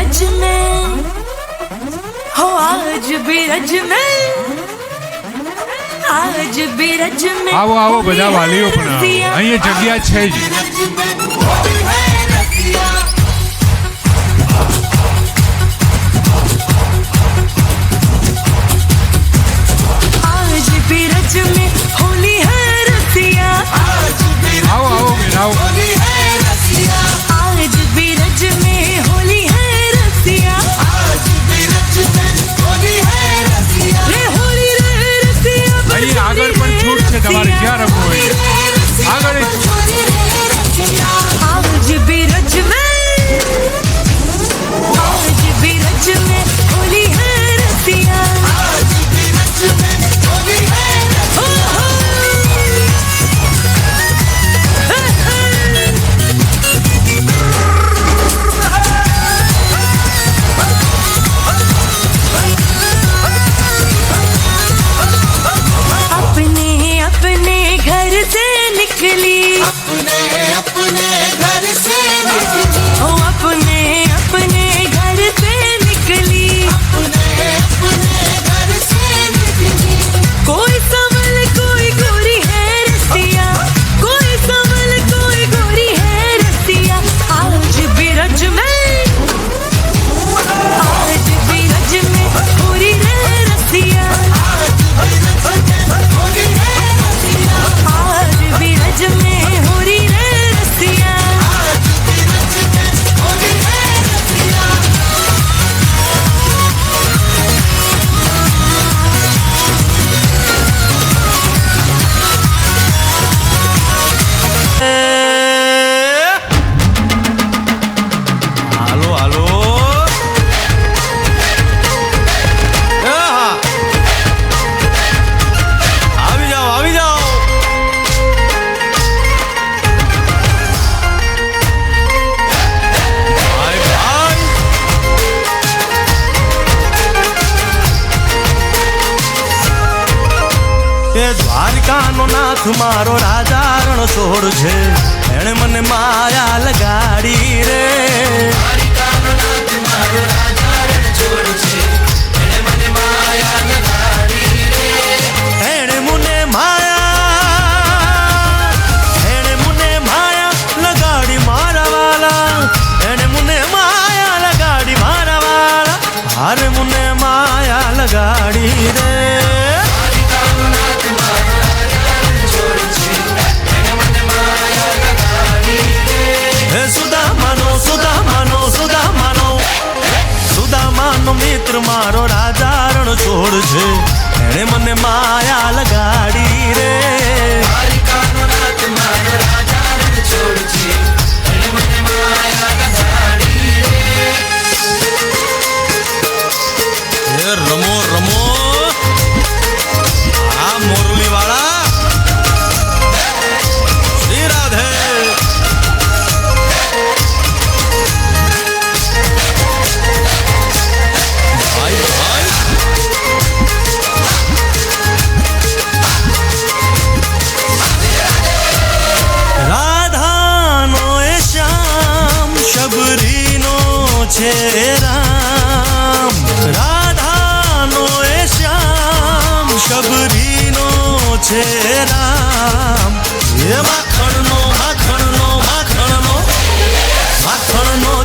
रज में हो आज भी रज में आज भी रज में આવો આવો બધા વાલીઓ પણ આવો. અહીંયા જગ્યા છે જ. आज भी रज में होली है रसिया આવો આવો બેન આવો. आज भी रज में होली है रसिया रे होली रे रसिया અહીં આગળ પણ છૂટ છે તમારે ક્યાં રમવું હોય આગળ आज भी रज में होली है रसिया अपने अपने घर से निकली अपने अपने घर से निकली ओ अपने अपने घर से निकली अपने अपने घर से निकली कोई संभल कोई गोरी है रसिया कोई संभल कोई गोरी है रसिया आज भी रज में आज भी रज में गोरी है रसिया आज भी रज में होरी रे रसिया હાલો હાલો આવી જાઓ આવી જાઓ ભાઈ ભાઈ એ દ્વારકાનો નાથ મારો રાજા રણછોડ છે એણે મને માયા લગાડી રે એણે મને માયા લગાડી મારા વાલા એણે મને માયા લગાડી મારા વાલા હારે મને માયા લગાડી રે હે સુદામાનો મિત્ર મારો રાજા રણછોડ છે એણે મને માયા લગાડી રે એ રમો રમો આ મોરલી વાળા શ્રી રાધે ભાઈ ભાઈ રાધાનો એ શ્યામ શબરીનો છે રામ રાધાનો એ શ્યામ શબરીનો છે રામ એ માખણનો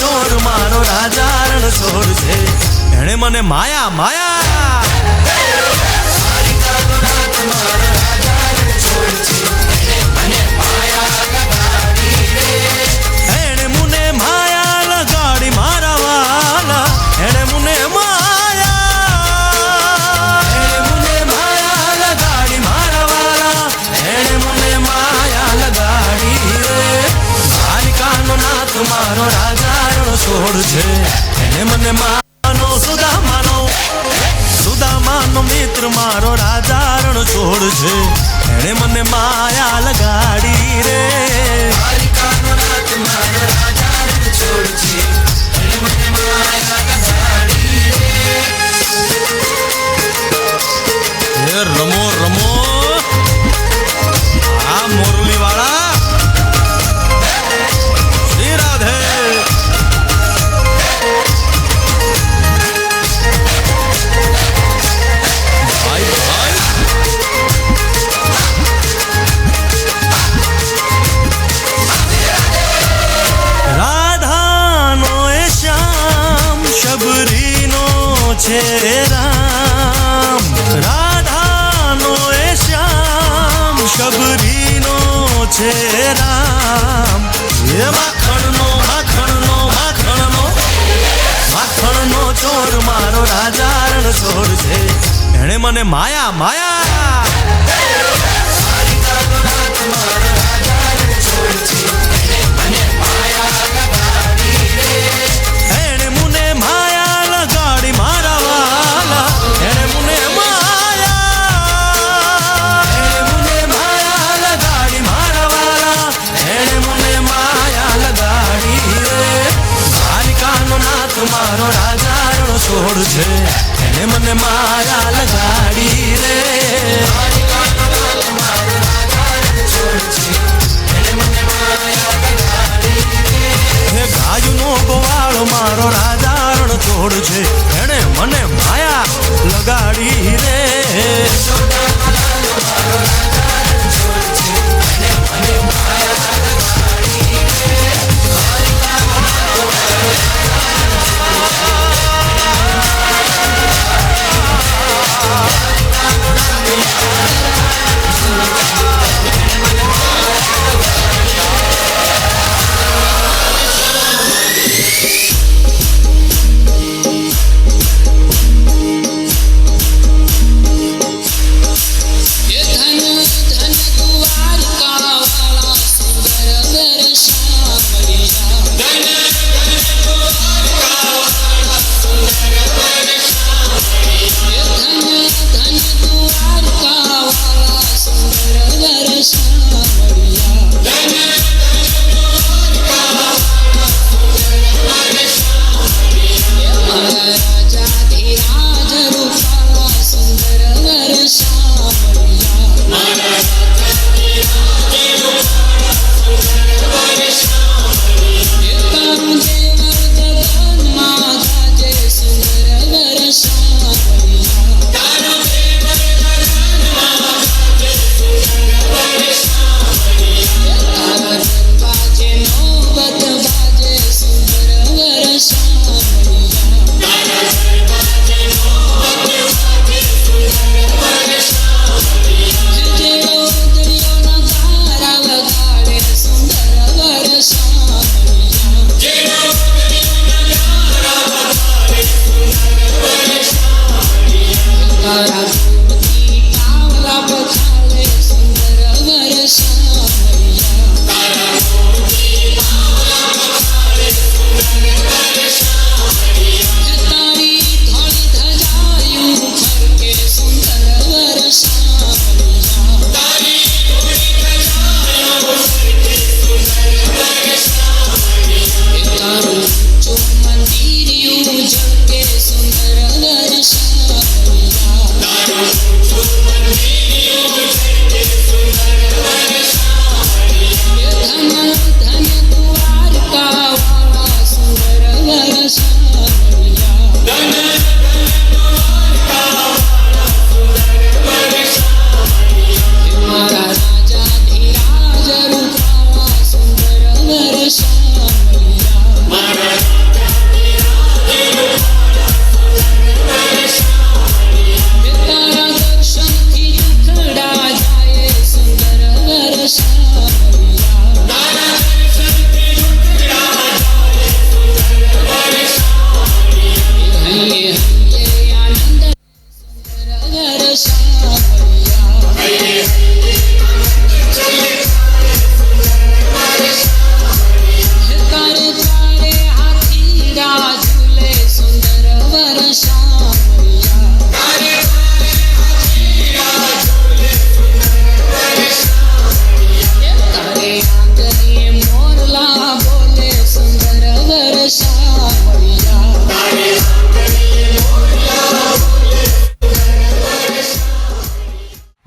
ચોર મારો રાજા રણછોડ છે એણે મને માયા માયા એણે મને માયા લગાડી મારા વાલા એણે મને માયા લગાડી મારા વાલા એણે મને માયા લગાડી રે દ્વારિકાનો નાથ મારો રાજા રણછોડ છે એણે મને માનો સુદામાનો મિત્ર મારો રાજા રણછોડ છે એણે મને માયા લગાડી રે એ રમો રમો આ મોરલી વાળા શ્રી રાધે છે રામ. એ માખણનો માખણનો માખણનો માખણનો ચોર મારો રાજા રણ છોડ છે. એણે મને માયા માયા એણે મને માયા લગાડી મારા વાલા. એણે મને માયા લગાડી મારા વાલા. એણે મને માયા લગાડી રે. દ્વારિકાનો નાથ મારો રાજા રણ છોડ છે. એણે મને માયા લગાડી રે. હે ગાયનો ગોવાળો મારો રાજા રણ છોડ છે. એણે મને માયા લગાડી રે.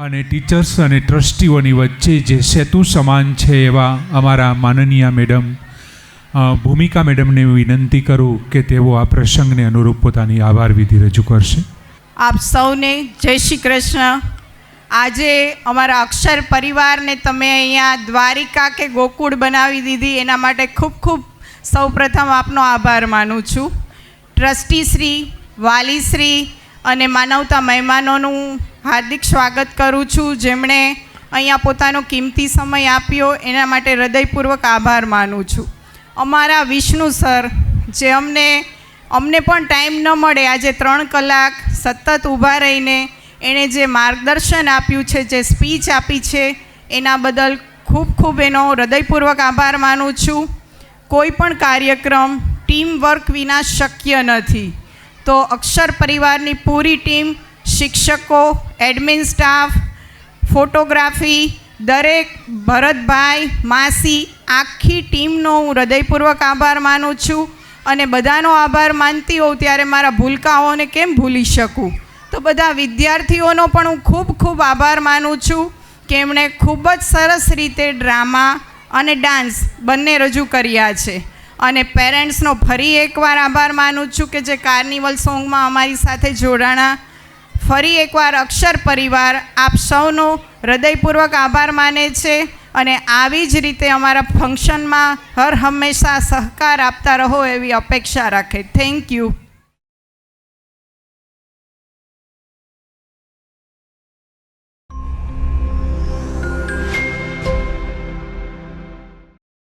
અને ટીચર્સ અને ટ્રસ્ટીઓની વચ્ચે જે સેતુ સમાન છે એવા અમારા માનનીય મેડમ ભૂમિકા મેડમને વિનંતી કરું કે તેઓ આ પ્રસંગને અનુરૂપ પોતાની આભાર વિધિ રજૂ કરશે. આપ સૌને જય શ્રી કૃષ્ણ. આજે અમારા અક્ષર પરિવારને તમે અહીંયા દ્વારિકા કે ગોકુળ બનાવી દીધી એના માટે ખૂબ ખૂબ સૌપ્રથમ આપનો આભાર માનું છું. ટ્રસ્ટીશ્રી, વાલીશ્રી અને માનવતા મહેમાનોનું હાર્દિક સ્વાગત કરું છું, જેમણે અહીંયા પોતાનો કિંમતી સમય આપ્યો એના માટે હૃદયપૂર્વક આભાર માનું છું. અમારા વિષ્ણુ સર, જે અમને પણ ટાઈમ ન મળે, આજે 3 કલાક સતત ઊભા રહીને એણે જે માર્ગદર્શન આપ્યું છે, જે સ્પીચ આપી છે, એના બદલ ખૂબ ખૂબ એનો હૃદયપૂર્વક આભાર માનું છું. કોઈ પણ કાર્યક્રમ ટીમ વર્ક વિના શક્ય નથી. તો અક્ષર પરિવારની પૂરી ટીમ, શિક્ષકો, એડમિન સ્ટાફ, ફોટોગ્રાફી, દરેક, ભરતભાઈ, માસી, આખી ટીમનો હું હૃદયપૂર્વક આભાર માનું છું. અને બધાનો આભાર માનતી હોઉં ત્યારે મારા ભૂલકાઓને કેમ ભૂલી શકું. તો બધા વિદ્યાર્થીઓનો પણ હું ખૂબ ખૂબ આભાર માનું છું કે એમણે ખૂબ જ સરસ રીતે ડ્રામા અને ડાન્સ બંને રજૂ કર્યા છે. અને પેરેન્ટ્સનો ફરી એકવાર આભાર માનું છું કે જે કાર્નિવલ સોંગમાં અમારી સાથે જોડાણા. ફરી એકવાર અક્ષર પરિવાર આપ સૌનો હૃદયપૂર્વક આભાર માને છે અને આવી જ રીતે અમારા ફંક્શનમાં હર હંમેશા સહકાર આપતા રહો એવી અપેક્ષા રાખે. Thank you.